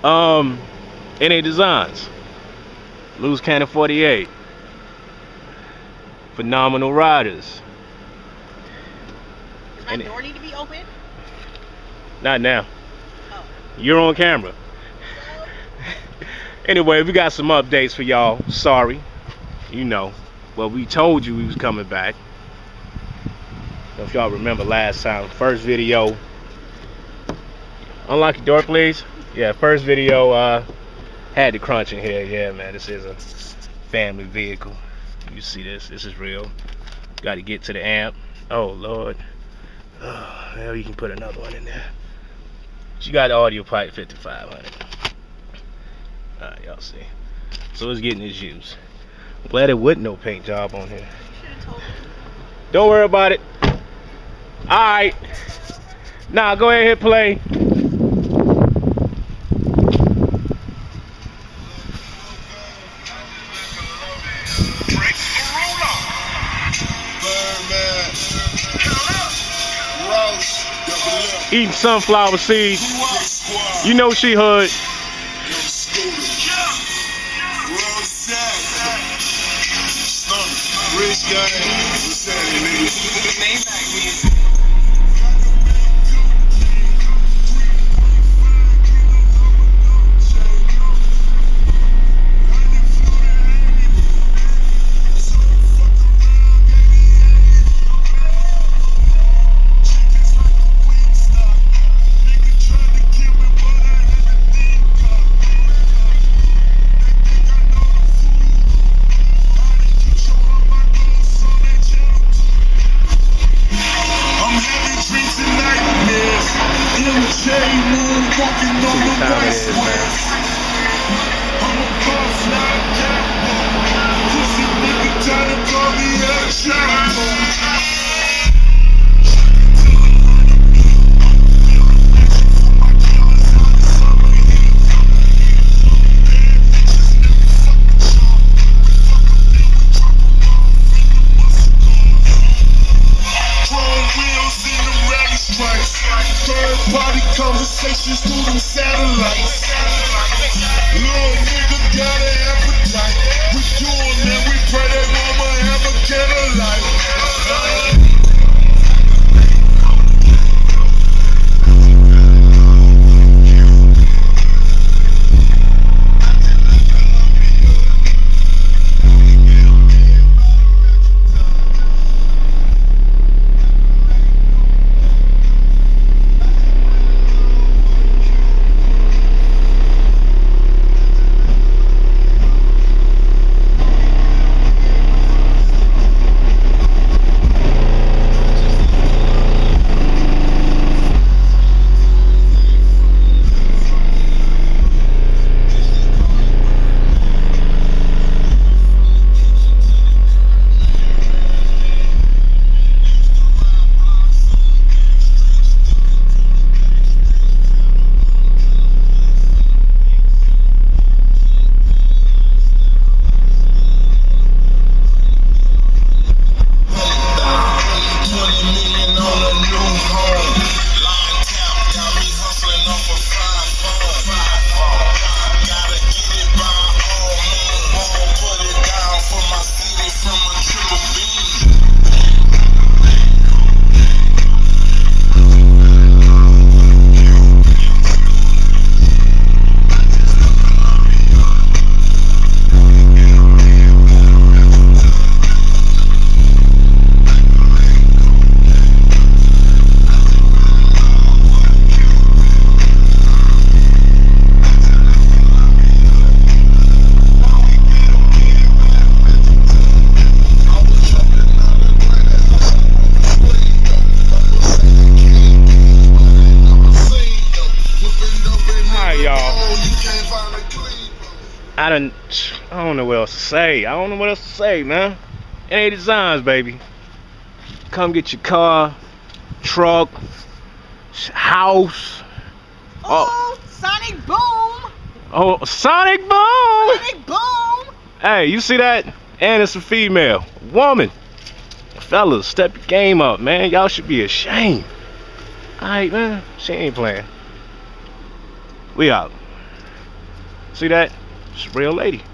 NA Designs, Loose Cannon 48, Phenomenal Riders. Does my door need to be open? Not now. Oh. You're on camera. Anyway, we got some updates for y'all. Sorry. You know. Well, we told you we was coming back. If y'all remember last time, first video. Unlock your door, please. Yeah, first video had the crunch in here. Yeah, man, this is a family vehicle. You see this? This is real. Got to get to the amp. Oh Lord. Oh, well, you can put another one in there. She got the audio pipe 5500. Alright, y'all see. So it's getting its use. I'm glad there wasn't no paint job on here. Don't worry about it. Alright. Nah, go ahead and hit play. Eating sunflower seeds. You know she hood. Rich guy, what's that, nigga? Third-party conversations through them satellites. Little nigga got an appetite. We doing it, we pray that mama have a Cadillac. I don't know what else to say. I don't know what else to say, man. NA Designs, baby. Come get your car, truck, house. Oh, Sonic Boom! Oh, Sonic Boom! Sonic Boom! Hey, you see that? And it's a female. Woman. Fellas, step your game up, man. Y'all should be ashamed. Alright, man. She ain't playing. We out. See that? It's a real lady.